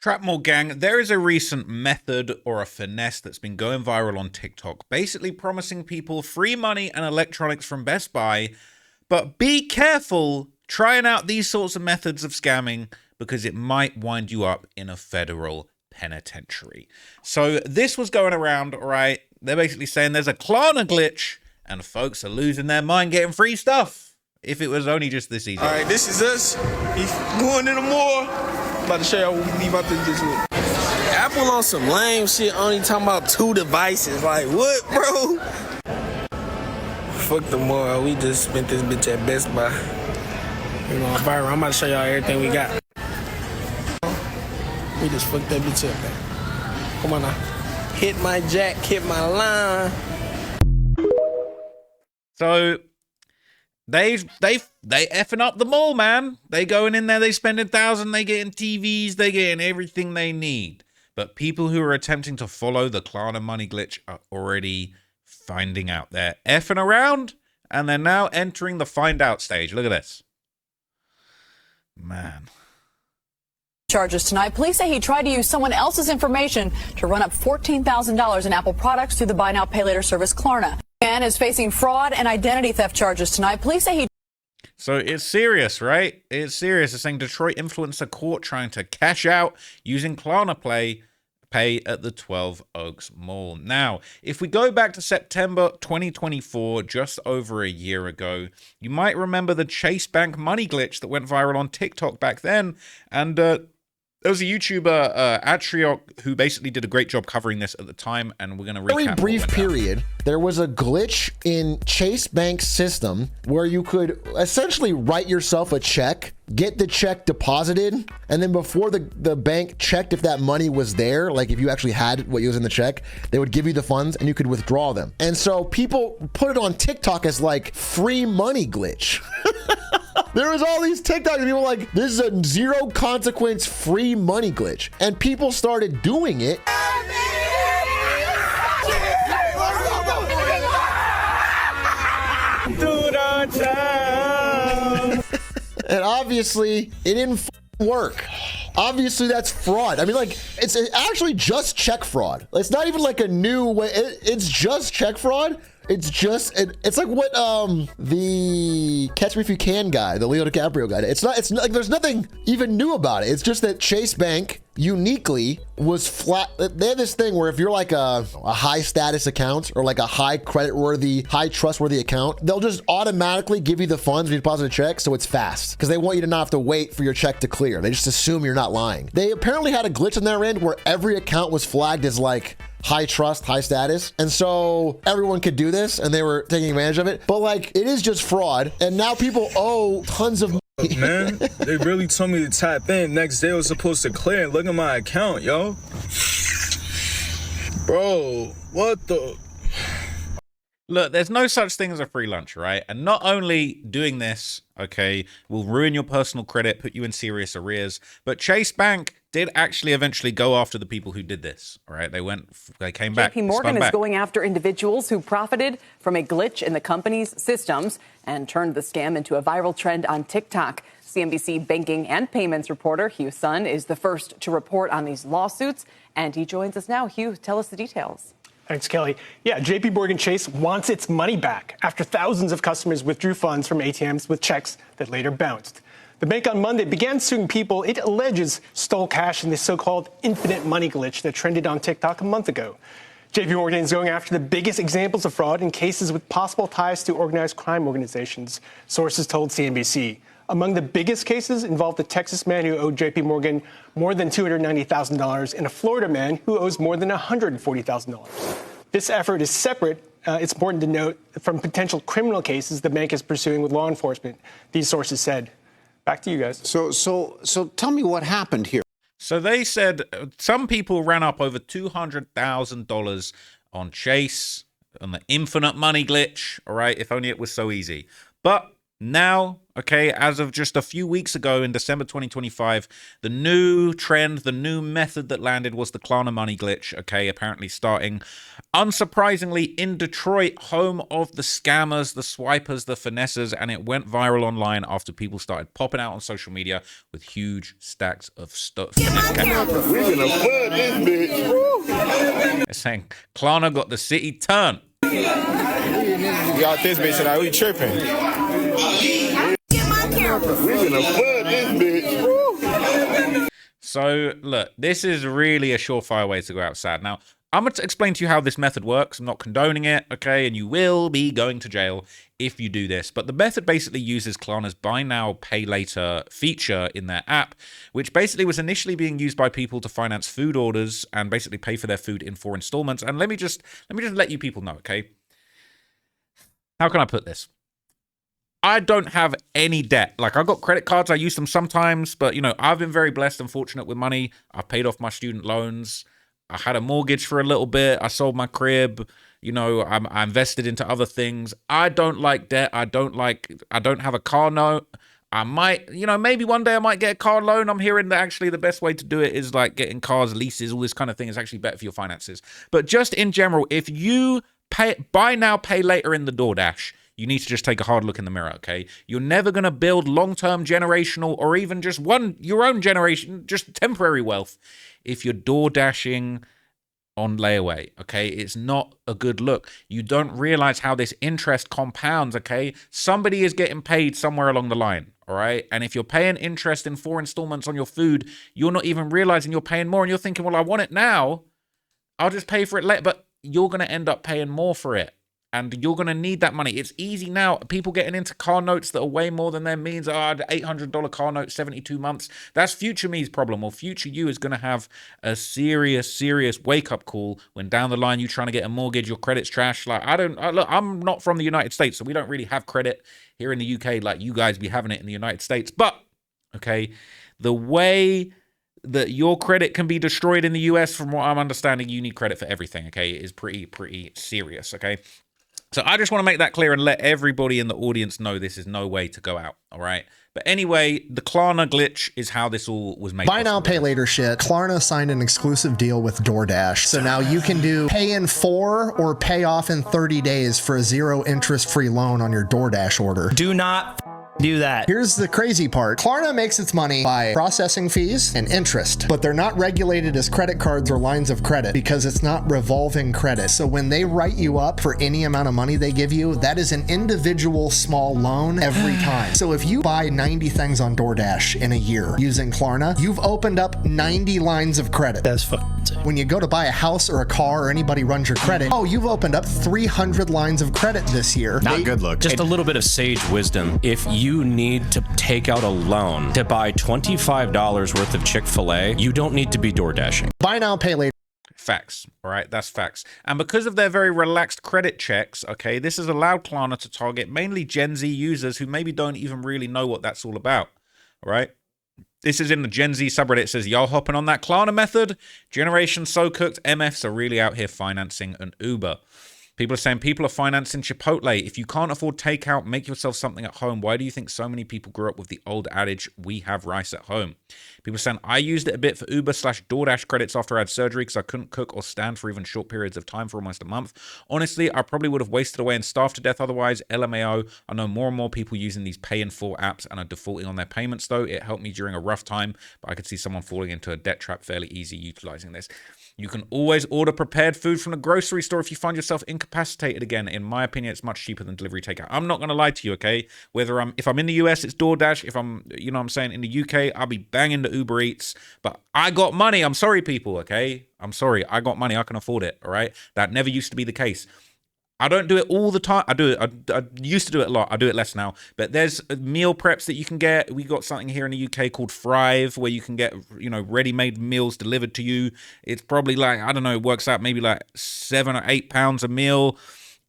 Trapmore gang, there is a recent method or a finesse that's been going viral on TikTok, basically promising people free money and electronics from Best Buy, but be careful trying out these sorts of methods of scamming because it might wind you up in a federal penitentiary. So this was going around, right? They're basically saying there's a Klarna glitch and folks are losing their mind getting free stuff. If it was only just this easy. All right, this is us. He's going in the more. About to show y'all what we leave out this with. Apple on some lame shit, only talking about 2 devices. Like, what, bro? Fuck the more. We just spent this bitch at Best Buy. You know, viral. I'm about to show y'all everything we got. We just fucked that bitch up, man. Come on now. Hit my jack, hit my line. So they effing up the mall, man. They going in there, they spending $1,000, they getting TVs, they getting everything they need. But people who are attempting to follow the Klarna money glitch are already finding out. They're effing around, and they're now entering the find out stage. Look at this. Man. Charges tonight. Police say he tried to use someone else's information to run up $14,000 in Apple products through the buy now pay later service Klarna. Man is facing fraud and identity theft charges tonight. Police say he... So it's serious, right? It's serious. It's saying Detroit influencer caught trying to cash out using Klarna Pay at the 12 Oaks Mall. Now, if we go back to September 2024, just over a year ago, you might remember the Chase Bank money glitch that went viral on TikTok back then. And there was a YouTuber, Atriok, who basically did a great job covering this at the time, and we're going to recap. Very brief period, there was a glitch in Chase Bank's system where you could essentially write yourself a check, get the check deposited, and then before the bank checked if that money was there, like if you actually had what was in the check, they would give you the funds and you could withdraw them. And so people put it on TikTok as like free money glitch. There was all these TikToks and people were like, this is a zero consequence free money glitch. And people started doing it. And obviously it didn't work. Obviously that's fraud. I mean, like, it's actually just check fraud. It's not even like a new way. It's just check fraud. It's just, it's like what the Catch Me If You Can guy, the Leo DiCaprio guy. It's not like there's nothing even new about it. It's just that Chase Bank uniquely was flat. They have this thing where if you're like a high status account or like a high credit worthy, high trustworthy account, they'll just automatically give you the funds when you deposit a check, so it's fast because they want you to not have to wait for your check to clear. They just assume you're not lying. They apparently had a glitch on their end where every account was flagged as like high trust, high status. And so everyone could do this and they were taking advantage of it. But like, it is just fraud. And now people owe tons of money. Man, they really told me to tap in. Next day I was supposed to clear. Look at my account, yo. Bro, what the? Look, there's no such thing as a free lunch, right? And not only doing this, okay, will ruin your personal credit, put you in serious arrears, but Chase Bank did actually eventually go after the people who did this, all right? They came back. JP Morgan is going after individuals who profited from a glitch in the company's systems and turned the scam into a viral trend on TikTok. CNBC banking and payments reporter Hugh Sun is the first to report on these lawsuits, and he joins us now. Hugh, tell us the details. Thanks, Kelly. Yeah, JP Morgan Chase wants its money back after thousands of customers withdrew funds from ATMs with checks that later bounced. The bank on Monday began suing people it alleges stole cash in the so-called infinite money glitch that trended on TikTok a month ago. JP Morgan is going after the biggest examples of fraud in cases with possible ties to organized crime organizations, sources told CNBC. Among the biggest cases involved a Texas man who owed JP Morgan more than $290,000 and a Florida man who owes more than $140,000. This effort is separate, it's important to note, from potential criminal cases the bank is pursuing with law enforcement, these sources said. Back to you guys. So tell me what happened here. So they said some people ran up over $200,000 on Chase, on the infinite money glitch, all right, if only it was so easy. But Now, okay, as of just a few weeks ago in December 2025, the new trend, the new method that landed was the Klarna money glitch, okay, apparently starting, unsurprisingly, in Detroit, home of the scammers, the swipers, the finessers, and it went viral online after people started popping out on social media with huge stacks of stuff. We're gonna flood this bitch. Saying Klarna got the city turned. We got this bitch and we tripping. So, look, this is really a surefire way to go outside. Now, I'm going to explain to you how this method works. I'm not condoning it, okay? And you will be going to jail if you do this. But the method basically uses Klarna's buy now, pay later feature in their app, which basically was initially being used by people to finance food orders and basically pay for their food in 4 installments. And let me just let you people know, okay? How can I put this? I don't have any debt. Like, I've got credit cards. I use them sometimes, but, you know, I've been very blessed and fortunate with money. I've paid off my student loans. I had a mortgage for a little bit. I sold my crib. You know, I invested into other things. I don't like debt. I don't have a car note. I might, you know, maybe one day I might get a car loan. I'm hearing that actually the best way to do it is like getting cars, leases, all this kind of thing is actually better for your finances. But just in general, if you buy now, pay later in the DoorDash, you need to just take a hard look in the mirror, okay? You're never going to build long-term generational or even just your own generation, just temporary wealth if you're door dashing on layaway, okay? It's not a good look. You don't realize how this interest compounds, okay? Somebody is getting paid somewhere along the line, all right? And if you're paying interest in 4 installments on your food, you're not even realizing you're paying more and you're thinking, well, I want it now. I'll just pay for it later. But you're going to end up paying more for it. And you're going to need that money. It's easy now. People getting into car notes that are way more than their means. Oh, the $800 car note, 72 months. That's future me's problem. Or future you is going to have a serious wake-up call when down the line you're trying to get a mortgage, your credit's trash. Like, look, I'm not from the United States, so we don't really have credit here in the UK like you guys be having it in the United States. But, okay, the way that your credit can be destroyed in the US, from what I'm understanding, you need credit for everything, okay? It is pretty serious, okay? So I just want to make that clear and let everybody in the audience know this is no way to go out, all right? But anyway, the Klarna glitch is how this all was made. Buy now, pay later shit. Klarna signed an exclusive deal with DoorDash. So now you can do pay in 4 or pay off in 30 days for a 0 interest free loan on your DoorDash order. Do not do that. Here's the crazy part. Klarna makes its money by processing fees and interest, but they're not regulated as credit cards or lines of credit because it's not revolving credit. So when they write you up for any amount of money they give you, that is an individual small loan every time. So if you buy 90 things on DoorDash in a year using Klarna, you've opened up 90 lines of credit. That's fucking insane. When you go to buy a house or a car or anybody runs your credit, oh, you've opened up 300 lines of credit this year. Not good look. Just a little bit of sage wisdom. If you need to take out a loan to buy $25 worth of Chick-fil-A, you don't need to be door dashing. Buy now, pay later. Facts, all right? That's facts. And because of their very relaxed credit checks, okay, this has allowed Klarna to target mainly Gen Z users who maybe don't even really know what that's all about, all right? This is in the Gen Z subreddit. It says, y'all hopping on that Klarna method? Generation so cooked. MFs are really out here financing an Uber. People are saying people are financing Chipotle. If you can't afford takeout, make yourself something at home. Why do you think so many people grew up with the old adage, we have rice at home? People are saying, I used it a bit for Uber/DoorDash credits after I had surgery because I couldn't cook or stand for even short periods of time for almost a month. Honestly, I probably would have wasted away and starved to death otherwise. LMAO, I know more and more people using these pay in full apps and are defaulting on their payments though. It helped me during a rough time, but I could see someone falling into a debt trap fairly easy utilizing this. You can always order prepared food from the grocery store if you find yourself incapacitated again. In my opinion, it's much cheaper than delivery takeout. I'm not going to lie to you, okay? If I'm in the US, it's DoorDash. If I'm, you know what I'm saying, in the UK, I'll be banging the Uber Eats. But I got money. I'm sorry, people, okay? I'm sorry. I got money. I can afford it, all right? That never used to be the case. I don't do it all the time. I do it. I used to do it a lot. I do it less now. But there's meal preps that you can get. We got something here in the UK called Thrive, where you can get, you know, ready-made meals delivered to you. It's probably like, I don't know, it works out maybe like £7 or £8 a meal.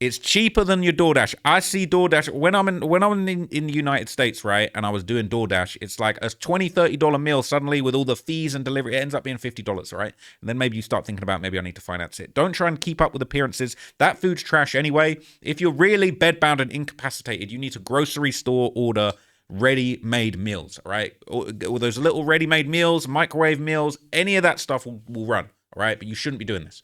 It's cheaper than your DoorDash. I see DoorDash when I'm in the United States, right? And I was doing DoorDash, it's like a $20-$30 meal suddenly with all the fees and delivery. It ends up being $50, right? And then maybe you start thinking about maybe I need to finance it. Don't try and keep up with appearances. That food's trash anyway. If you're really bedbound and incapacitated, you need to grocery store order ready-made meals, right? Or those little ready-made meals, microwave meals, any of that stuff will run, all right? But you shouldn't be doing this.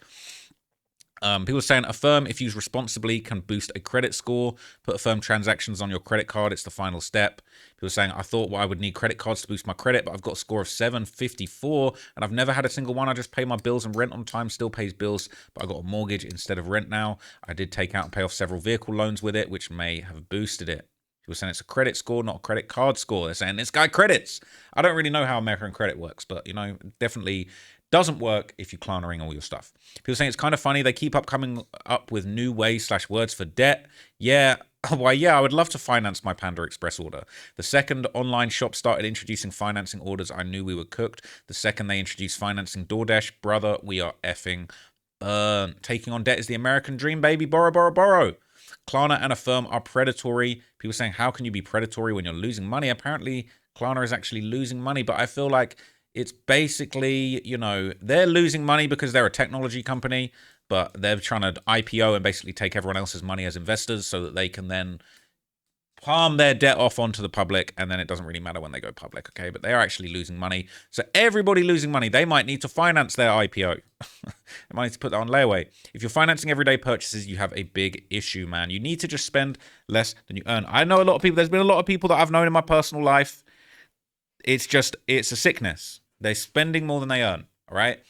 People are saying Affirm, if used responsibly, can boost a credit score. Put Affirm transactions on your credit card. It's the final step. People are saying, I thought I would need credit cards to boost my credit, but I've got a score of 754, and I've never had a single one. I just pay my bills and rent on time, still pays bills, but I got a mortgage instead of rent now. I did take out and pay off several vehicle loans with it, which may have boosted it. People are saying it's a credit score, not a credit card score. They're saying this guy credits. I don't really know how American credit works, but, you know, definitely doesn't work if you're Klarnaing all your stuff. People saying it's kind of funny. They keep coming up with new ways/words for debt. Yeah, why, yeah, I would love to finance my Panda Express order. The second online shop started introducing financing orders, I knew we were cooked. The second they introduced financing DoorDash, brother, we are effing burnt. Taking on debt is the American dream, baby. Borrow, borrow, borrow. Klarna and Affirm are predatory. People saying, how can you be predatory when you're losing money? Apparently, Klarna is actually losing money, but I feel like it's basically, you know, they're losing money because they're a technology company, but they're trying to IPO and basically take everyone else's money as investors so that they can then palm their debt off onto the public, and then it doesn't really matter when they go public, okay? But they are actually losing money. So everybody losing money, they might need to finance their IPO. They might need to put that on layaway. If you're financing everyday purchases, you have a big issue, man. You need to just spend less than you earn. I know a lot of people, there's been a lot of people that I've known in my personal life. It's a sickness. They're spending more than they earn, all right?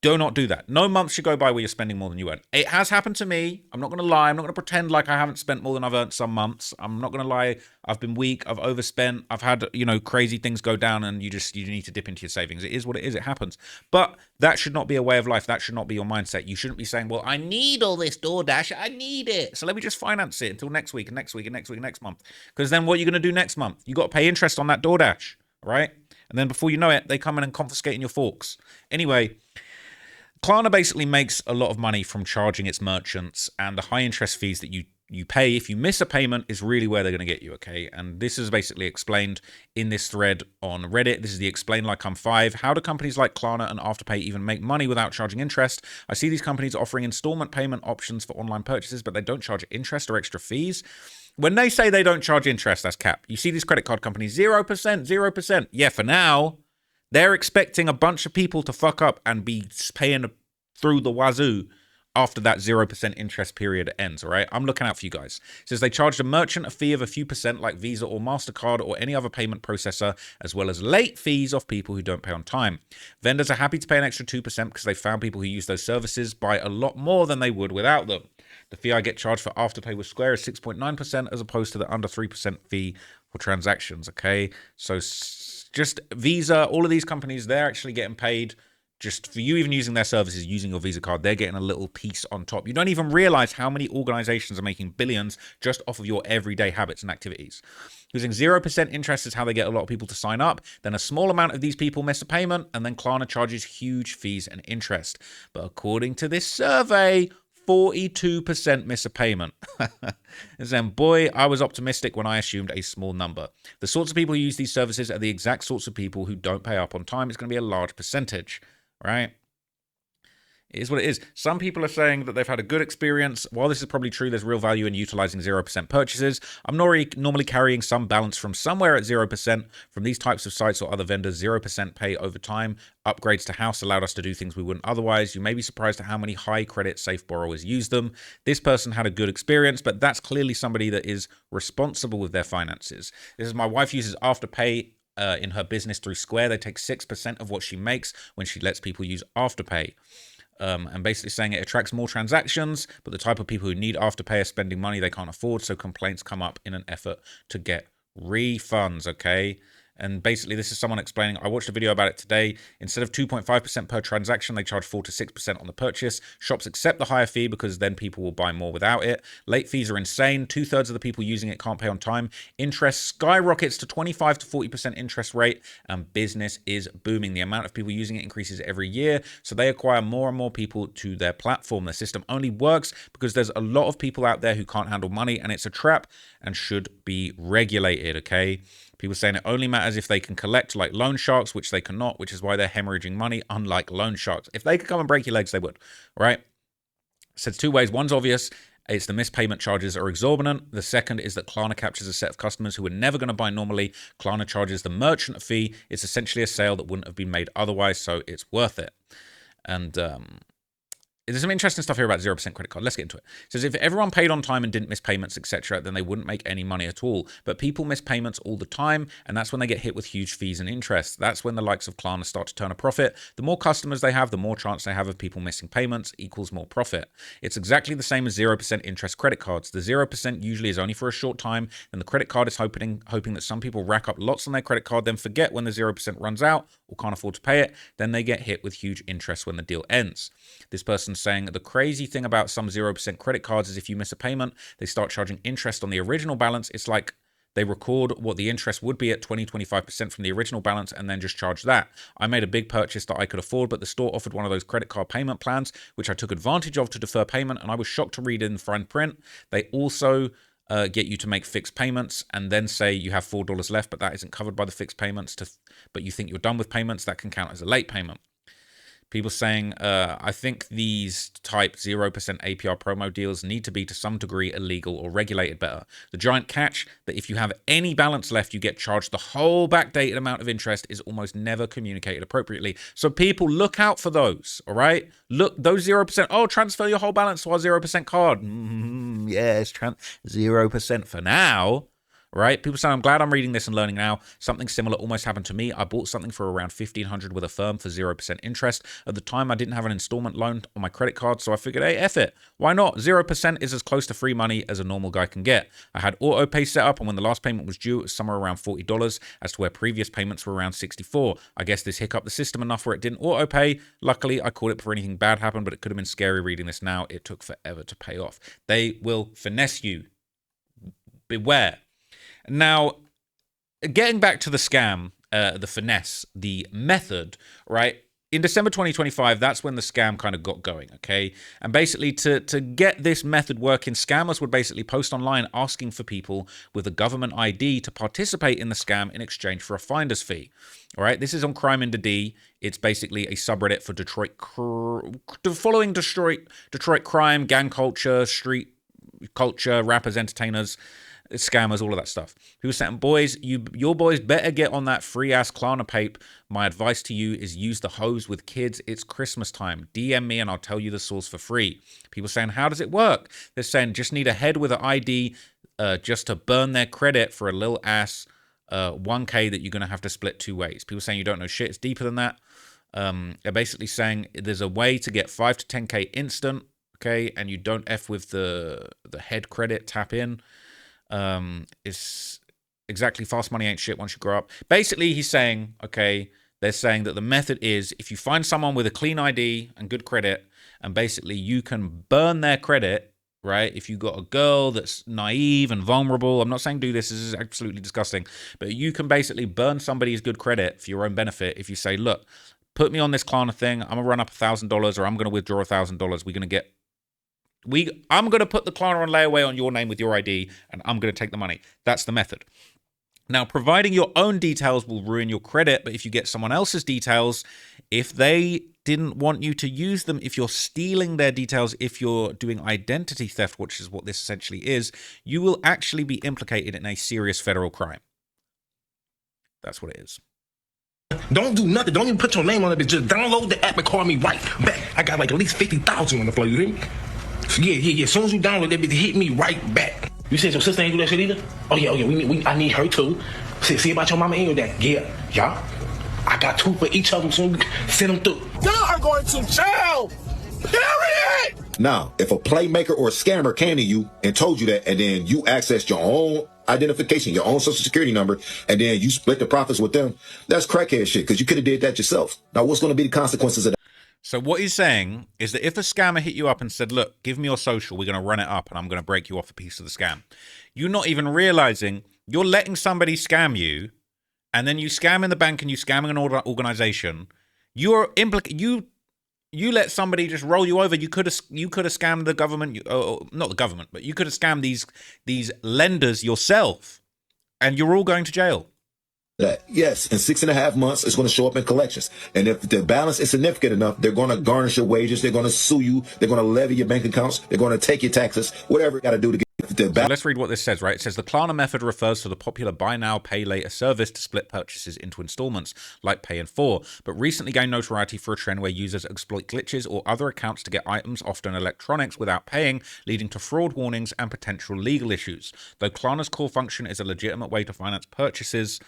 Do not do that. No month should go by where you're spending more than you earn. It has happened to me. I'm not going to lie. I'm not going to pretend like I haven't spent more than I've earned some months. I'm not going to lie. I've been weak. I've overspent. I've had, you know, crazy things go down, and you need to dip into your savings. It is what it is. It happens. But that should not be a way of life. That should not be your mindset. You shouldn't be saying, well, I need all this DoorDash. I need it. So let me just finance it until next week and next week and next week and next month. Because then what are you going to do next month? You got to pay interest on that DoorDash, right? And then before you know it, they come in and confiscating your forks. Anyway, Klarna basically makes a lot of money from charging its merchants, and the high interest fees that you pay if you miss a payment is really where they're going to get you, okay? And this is basically explained in this thread on Reddit. This is the Explain Like I'm 5. How do companies like Klarna and Afterpay even make money without charging interest? I see these companies offering installment payment options for online purchases, but they don't charge interest or extra fees. When they say they don't charge interest, that's cap. You see these credit card companies, 0%, 0%. Yeah, for now, they're expecting a bunch of people to fuck up and be paying through the wazoo after that 0% interest period ends, all right? I'm looking out for you guys. It says they charged a merchant a fee of a few percent like Visa or MasterCard or any other payment processor, as well as late fees off people who don't pay on time. Vendors are happy to pay an extra 2% because they found people who use those services buy a lot more than they would without them. The fee I get charged for Afterpay with Square is 6.9% as opposed to the under 3% fee for transactions, okay? So just Visa, all of these companies, they're actually getting paid just for you even using their services, using your Visa card. They're getting a little piece on top. You don't even realize how many organizations are making billions just off of your everyday habits and activities. Using 0% interest is how they get a lot of people to sign up. Then a small amount of these people miss a payment, and then Klarna charges huge fees and interest. But according to this survey, 42% miss a payment. And then, boy, I was optimistic when I assumed a small number. The sorts of people who use these services are the exact sorts of people who don't pay up on time. It's going to be a large percentage, right? It is what it is. Some people are saying that they've had a good experience. While this is probably true, there's real value in utilizing 0% purchases. I'm normally carrying some balance from somewhere at 0%. From these types of sites or other vendors, 0% pay over time. Upgrades to house allowed us to do things we wouldn't otherwise. You may be surprised at how many high credit safe borrowers use them. This person had a good experience, but that's clearly somebody that is responsible with their finances. This is my wife uses Afterpay in her business through Square. They take 6% of what she makes when she lets people use Afterpay. And basically saying it attracts more transactions, but the type of people who need Afterpay are spending money they can't afford, so complaints come up in an effort to get refunds, okay? And basically, this is someone explaining, I watched a video about it today. Instead of 2.5% per transaction, they charge 4 to 6% on the purchase. Shops accept the higher fee because then people will buy more without it. Late fees are insane. 2/3 of the people using it can't pay on time. Interest skyrockets to 25 to 40% interest rate, and business is booming. The amount of people using it increases every year, so they acquire more and more people to their platform. The system only works because there's a lot of people out there who can't handle money, and it's a trap and should be regulated, okay? People saying it only matters if they can collect like loan sharks, which they cannot, which is why they're hemorrhaging money, unlike loan sharks. If they could come and break your legs, they would, right? So it's two ways. One's obvious. It's the missed payment charges are exorbitant. The second is that Klarna captures a set of customers who were never going to buy normally. Klarna charges the merchant fee. It's essentially a sale that wouldn't have been made otherwise, so it's worth it. And there's some interesting stuff here about 0% credit card. Let's get into it. It says if everyone paid on time and didn't miss payments, etc., then they wouldn't make any money at all. But people miss payments all the time, and that's when they get hit with huge fees and interest. That's when the likes of Klarna start to turn a profit. The more customers they have, the more chance they have of people missing payments equals more profit. It's exactly the same as 0% interest credit cards. The 0% usually is only for a short time, and the credit card is hoping that some people rack up lots on their credit card, then forget when the 0% runs out or can't afford to pay it. Then they get hit with huge interest when the deal ends. This person's saying the crazy thing about some 0% credit cards is if you miss a payment, they start charging interest on the original balance. It's like they record what the interest would be at 20-25% from the original balance and then just charge that. I made a big purchase that I could afford, but the store offered one of those credit card payment plans, which I took advantage of to defer payment, and I was shocked to read in fine print. They also get you to make fixed payments and then say you have $4 left, but that isn't covered by the fixed payments, but you think you're done with payments, that can count as a late payment. People saying, I think these type 0% APR promo deals need to be to some degree illegal or regulated better. The giant catch that if you have any balance left, you get charged the whole backdated amount of interest is almost never communicated appropriately. So people look out for those, all right? Look, those 0%, oh, transfer your whole balance to our 0% card. Yes, 0% for now. Right? People say, I'm glad I'm reading this and learning now. Something similar almost happened to me. I bought something for around $1,500 with a firm for 0% interest. At the time, I didn't have an installment loan on my credit card, so I figured, hey, F it. Why not? 0% is as close to free money as a normal guy can get. I had auto pay set up, and when the last payment was due, it was somewhere around $40, as to where previous payments were around $64. I guess this hiccuped the system enough where it didn't auto pay. Luckily, I called it before anything bad happened, but it could have been scary reading this now. It took forever to pay off. They will finesse you. Beware. Now, getting back to the scam, the finesse, the method, right? In December 2025, that's when the scam kind of got going, okay? And basically, to get this method working, scammers would basically post online asking for people with a government ID to participate in the scam in exchange for a finder's fee, all right? This is on Crime in the D. It's basically a subreddit for following Detroit crime, gang culture, street culture, rappers, entertainers, scammers, all of that stuff. People saying, boys, your boys better get on that free ass Klarna pape. My advice to you is use the hose with kids. It's Christmas time. DM me and I'll tell you the source for free. People saying, how does it work? They're saying just need a head with an ID just to burn their credit for a little ass 1K that you're going to have to split two ways. People saying you don't know shit. It's deeper than that. They're basically saying there's a way to get 5 to 10K instant, okay, and you don't F with the head credit tap in. It's exactly fast money ain't shit once you grow up. Basically, he's saying, okay, they're saying that the method is if you find someone with a clean ID and good credit, and basically you can burn their credit, right? If you got a girl that's naive and vulnerable, I'm not saying do this is absolutely disgusting, but you can basically burn somebody's good credit for your own benefit if you say, look, put me on this Klarna thing, I'm gonna run up $1,000 or I'm gonna withdraw $1,000. I'm going to put the Klarna on layaway on your name with your ID, and I'm going to take the money. That's the method. Now, providing your own details will ruin your credit, but if you get someone else's details, if they didn't want you to use them, if you're stealing their details, if you're doing identity theft, which is what this essentially is, you will actually be implicated in a serious federal crime. That's what it is. Don't do nothing. Don't even put your name on it. Just download the app and call me right back. I got like at least 50,000 on the floor. You hear me? Yeah. As soon as you download that bitch, hit me right back. You said your sister ain't do that shit either? Oh yeah. I need her too. See about your mama and your dad. Yeah. I got 2 for each of them, so send them through. Y'all are going to jail. Period. Now, if a playmaker or a scammer came to you and told you that, and then you accessed your own identification, your own social security number, and then you split the profits with them. That's crackhead shit, because you could have did that yourself. Now, what's going to be the consequences of that? So what he's saying is that if a scammer hit you up and said, look, give me your social, we're going to run it up and I'm going to break you off a piece of the scam, you're not even realizing you're letting somebody scam you, and then you scam in the bank and you scam an organization. You let somebody just roll you over. You could have scammed the government, not the government, but you could have scammed these lenders yourself, and you're all going to jail. That. Yes, in 6.5 months, it's going to show up in collections. And if the balance is significant enough, they're going to garnish your wages. They're going to sue you. They're going to levy your bank accounts. They're going to take your taxes, whatever you got to do to get the balance. So let's read what this says, right? It says the Klarna method refers to the popular buy now, pay later service to split purchases into installments, like Pay in 4, but recently gained notoriety for a trend where users exploit glitches or other accounts to get items, often electronics, without paying, leading to fraud warnings and potential legal issues. Though Klarna's core function is a legitimate way to finance purchases,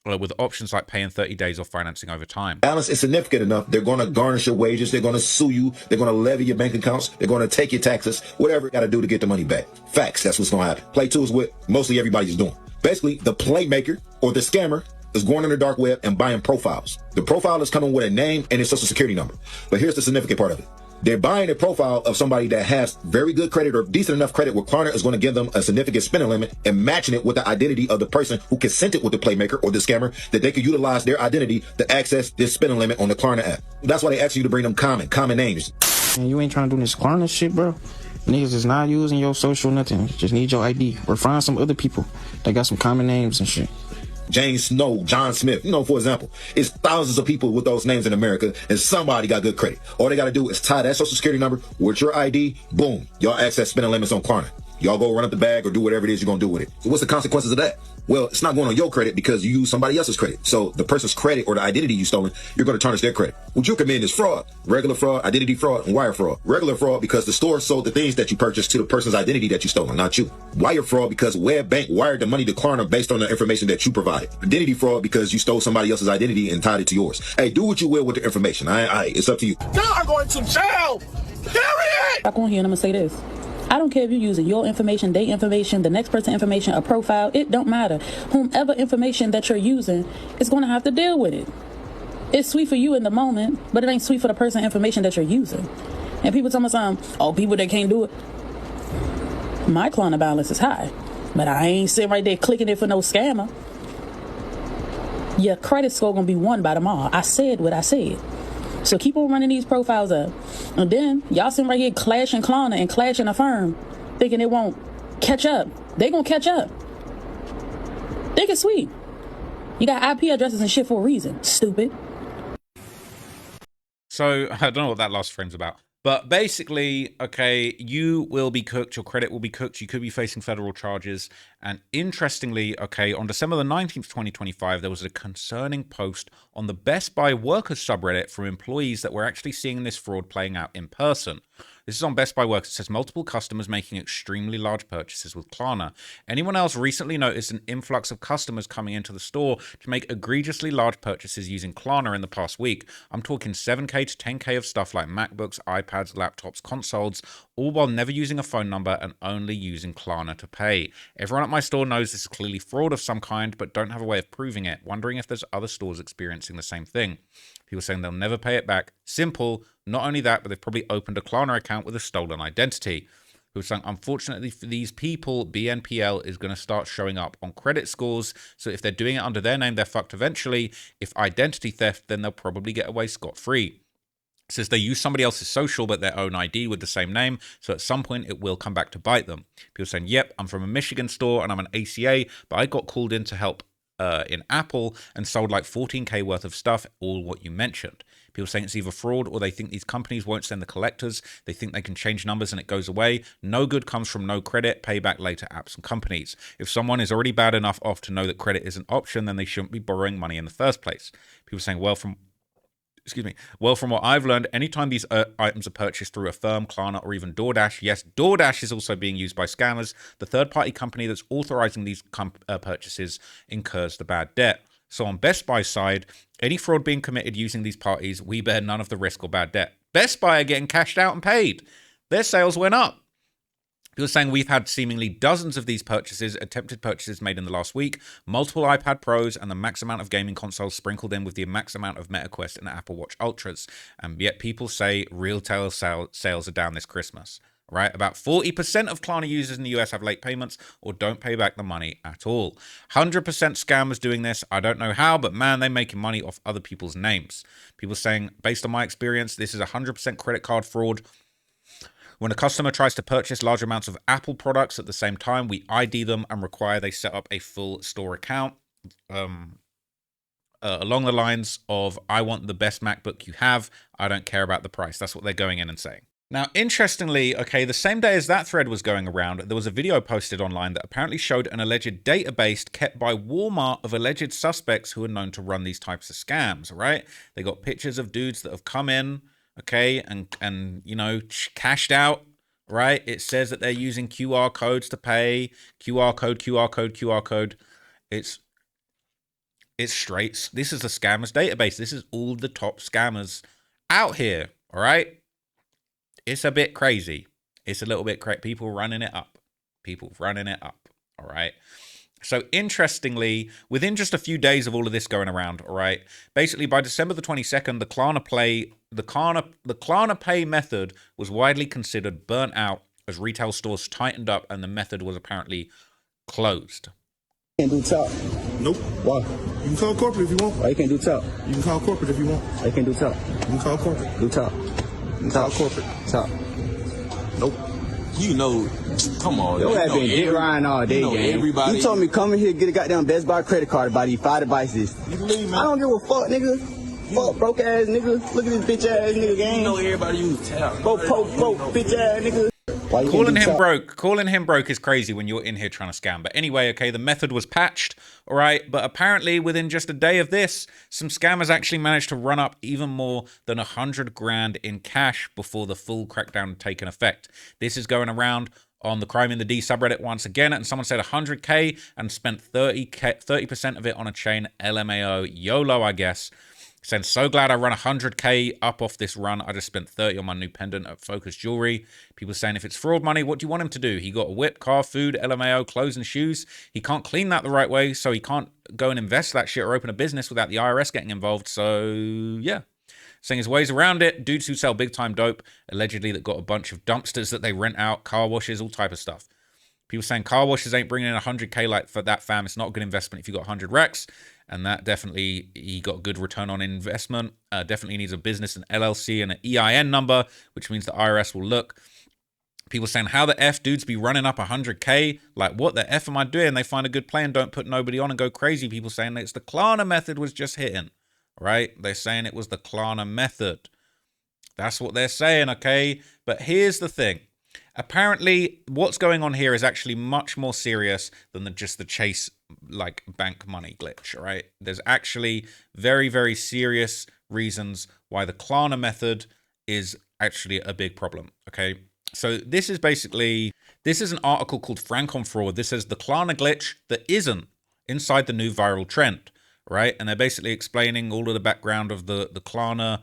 with options like pay in 30 days or financing over time. Balance is significant enough, they're going to garnish your wages, they're going to sue you, they're going to levy your bank accounts, they're going to take your taxes, whatever you got to do to get the money back. Facts, that's what's going to happen. Play 2 is what mostly everybody's doing. Basically, the playmaker or the scammer is going on the dark web and buying profiles. The profile is coming with a name and a social security number. But here's the significant part of it. They're buying a profile of somebody that has very good credit or decent enough credit where Klarna is going to give them a significant spending limit and matching it with the identity of the person who consented with the playmaker or the scammer, that they could utilize their identity to access this spending limit on the Klarna app. That's why they ask you to bring them common names. Man, you ain't trying to do this Klarna shit, bro. Niggas is not using your social nothing. Just need your ID. Or find some other people that got some common names and shit. James Snow, John Smith, for example, it's thousands of people with those names in America, and somebody got good credit. All they got to do is tie that social security number with your ID. Boom, y'all access spending limits on Klarna. Y'all go run up the bag or do whatever it is you're going to do with it. So what's the consequences of that? Well, it's not going on your credit because you use somebody else's credit. So the person's credit or the identity you stolen, you're going to tarnish their credit. What you commit is fraud, regular fraud, identity fraud, and wire fraud. Regular fraud because the store sold the things that you purchased to the person's identity that you stolen, not you. Wire fraud because Web Bank wired the money to Klarna based on the information that you provided. Identity fraud because you stole somebody else's identity and tied it to yours. Hey, do what you will with the information. It's up to you. Y'all are going to jail. Period. I'm on here and I'm going to say this. I don't care if you're using your information, their information, the next person's information, a profile. It don't matter. Whomever information that you're using is going to have to deal with it. It's sweet for you in the moment, but it ain't sweet for the person information that you're using. And people tell me people that can't do it. My Klarna balance is high, but I ain't sitting right there clicking it for no scammer. Your credit score going to be won by tomorrow. I said what I said. So keep on running these profiles up. And then y'all sitting right here clashing Klarna and clashing Affirm, thinking it won't catch up. They gonna catch up. Think it's sweet. You got IP addresses and shit for a reason, stupid. So I don't know what that last frame's about. But basically, okay, you will be cooked, your credit will be cooked, you could be facing federal charges. And interestingly, okay, on December the 19th, 2025, there was a concerning post on the Best Buy Workers subreddit from employees that were actually seeing this fraud playing out in person. This is on Best Buy Workers. It says multiple customers making extremely large purchases with Klarna. Anyone else recently noticed an influx of customers coming into the store to make egregiously large purchases using Klarna in the past week? I'm talking 7K to 10K of stuff like MacBooks, iPads, laptops, consoles, all while never using a phone number and only using Klarna to pay. Everyone at my store knows this is clearly fraud of some kind, but don't have a way of proving it. Wondering if there's other stores experiencing the same thing. People saying they'll never pay it back. Simple. Not only that, but they've probably opened a Klarna account with a stolen identity. Who are saying, unfortunately for these people, BNPL is going to start showing up on credit scores. So if they're doing it under their name, they're fucked eventually. If identity theft, then they'll probably get away scot-free. It says they use somebody else's social but their own ID with the same name, so at some point it will come back to bite them. People saying, yep, I'm from a Michigan store and I'm an ACA, but I got called in to help in Apple and sold like 14K worth of stuff, all what you mentioned. People saying it's either fraud or they think these companies won't send the collectors. They think they can change numbers and it goes away. No good comes from no credit, pay back later apps and companies. If someone is already bad enough off to know that credit is an option, then they shouldn't be borrowing money in the first place. People saying, well, from what I've learned, anytime these items are purchased through Affirm, Klarna, or even DoorDash, yes, DoorDash is also being used by scammers. The third-party company that's authorizing these purchases incurs the bad debt. So on Best Buy's side, any fraud being committed using these parties, we bear none of the risk or bad debt. Best Buy are getting cashed out and paid. Their sales went up. People are saying we've had seemingly dozens of these purchases, attempted purchases made in the last week, multiple iPad Pros, and the max amount of gaming consoles sprinkled in with the max amount of MetaQuest and Apple Watch Ultras. And yet people say retail sales are down this Christmas. Right? About 40% of Klarna users in the US have late payments or don't pay back the money at all. 100% scammers doing this. I don't know how, but man, they're making money off other people's names. People saying, based on my experience, this is 100% credit card fraud. When a customer tries to purchase large amounts of Apple products at the same time, we ID them and require they set up a full store account. Along the lines of, I want the best MacBook you have. I don't care about the price. That's what they're going in and saying. Now, interestingly, okay, the same day as that thread was going around, there was a video posted online that apparently showed an alleged database kept by Walmart of alleged suspects who are known to run these types of scams, right? They got pictures of dudes that have come in, okay, and you know, cashed out, right? It says that they're using QR codes to pay, QR code. It's straight. This is the scammers database. This is all the top scammers out here, all right? It's a bit crazy. It's a little bit crazy. People running it up. All right. So interestingly, within just a few days of all of this going around, all right, basically by December the 22nd, the Klarna Pay method was widely considered burnt out as retail stores tightened up and the method was apparently closed. Can't do top. Nope. Why? You can call corporate if you want. Why you can't do top? You can call corporate if you want. Why you can't do top? You can call corporate. Do top. Call corporate. Top. Nope. You know, come on. Yo, I've been dick riding all day, gang. Everybody. You told me come in here, get a goddamn Best Buy credit card, buy these 5 devices. You believe, man? I don't give a fuck, nigga. Fuck broke ass nigga. Look at this bitch ass nigga, gang. You know everybody use tap. Broke bitch ass nigga. Calling him broke is crazy when you're in here trying to scam. But anyway, okay, the method was patched, all right? But apparently within just a day of this, some scammers actually managed to run up even more than 100 grand in cash before the full crackdown had taken effect. This is going around on the Crime in the D subreddit once again, and someone said 100K and spent 30% of it on a chain. LMAO, YOLO, I guess. Saying, so glad I run 100K up off this run. I just spent 30 on my new pendant at Focus Jewelry. People saying, if it's fraud money, what do you want him to do? He got a whip, car, food, LMAO, clothes and shoes. He can't clean that the right way, so he can't go and invest that shit or open a business without the IRS getting involved. So, yeah. Saying his ways around it. Dudes who sell big-time dope, allegedly that got a bunch of dumpsters that they rent out, car washes, all type of stuff. People saying car washes ain't bringing in 100K like for that, fam. It's not a good investment if you got 100 Rex. And that definitely, he got good return on investment. Definitely needs a business, an LLC, and an EIN number, which means the IRS will look. People saying, how the F dudes be running up 100K? Like, what the F am I doing? They find a good play and don't put nobody on and go crazy. People saying it's the Klarna method was just hitting, right? They're saying it was the Klarna method. That's what they're saying, okay? But here's the thing. Apparently, what's going on here is actually much more serious than just the Chase like bank money glitch, all right? There's actually very, very serious reasons why the Klarna method is actually a big problem, okay? So this is an article called Frank on Fraud. This is the Klarna glitch that isn't inside the new viral trend, right? And they're basically explaining all of the background of the Klarna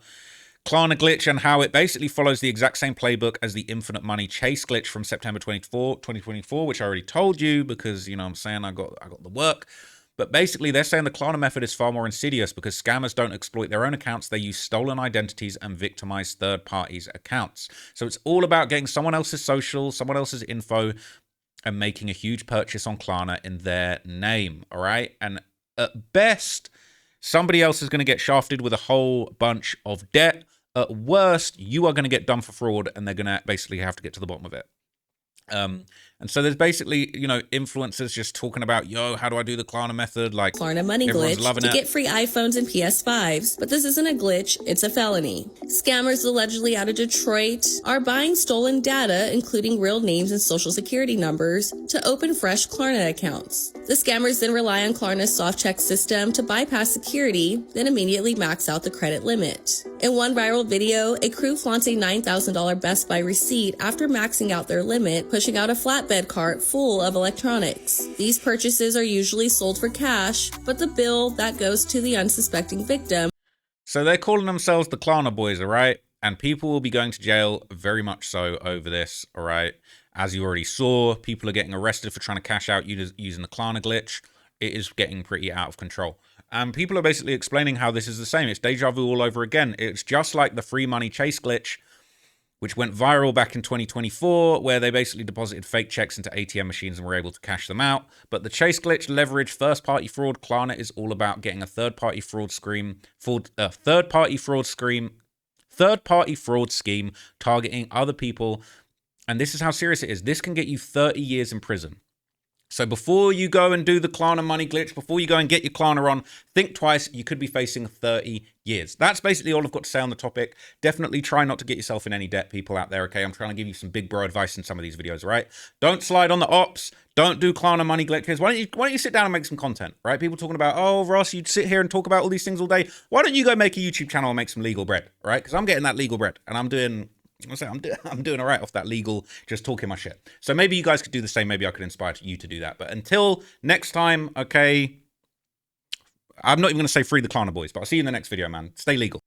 glitch and how it basically follows the exact same playbook as the infinite money chase glitch from September 2024, which I already told you because, you know what I'm saying, I got the work. But basically, they're saying the Klarna method is far more insidious because scammers don't exploit their own accounts. They use stolen identities and victimize third parties' accounts. So it's all about getting someone else's social, someone else's info, and making a huge purchase on Klarna in their name, all right? And at best, somebody else is going to get shafted with a whole bunch of debt. At worst, you are going to get done for fraud, and they're going to basically have to get to the bottom of it. And so there's basically, you know, influencers just talking about, yo, how do I do the Klarna method? Like, Klarna money glitch to get free iPhones and PS5s. But this isn't a glitch, it's a felony. Scammers allegedly out of Detroit are buying stolen data, including real names and social security numbers, to open fresh Klarna accounts. The scammers then rely on Klarna's soft check system to bypass security, then immediately max out the credit limit. In one viral video, a crew flaunts a $9,000 Best Buy receipt after maxing out their limit, pushing out a flatbed cart full of electronics. These purchases are usually sold for cash, but the bill, that goes to the unsuspecting victim. So they're calling themselves the Klarna boys, all right? And people will be going to jail very much so over this, all right? As you already saw, people are getting arrested for trying to cash out using the Klarna glitch. It is getting pretty out of control. And people are basically explaining how this is the same. It's deja vu all over again. It's just like the free money chase glitch, which went viral back in 2024, where they basically deposited fake checks into ATM machines and were able to cash them out. But the chase glitch leveraged first-party fraud. Klarna is all about getting a third-party fraud scheme targeting other people. And this is how serious it is. This can get you 30 years in prison. So before you go and do the Klarna money glitch, before you go and get your Klarna on, think twice. You could be facing 30 years. That's basically all I've got to say on the topic. Definitely try not to get yourself in any debt, people out there, okay? I'm trying to give you some big bro advice in some of these videos, right? Don't slide on the ops. Don't do Klarna money glitches. Why don't you sit down and make some content, right? People talking about, oh, Ross, you'd sit here and talk about all these things all day. Why don't you go make a YouTube channel and make some legal bread, right? Because I'm getting that legal bread, and I'm doing all right off that legal, just talking my shit. So maybe you guys could do the same. Maybe I could inspire you to do that. But until next time, okay, I'm not even going to say free the Klarna boys, but I'll see you in the next video, man. Stay legal.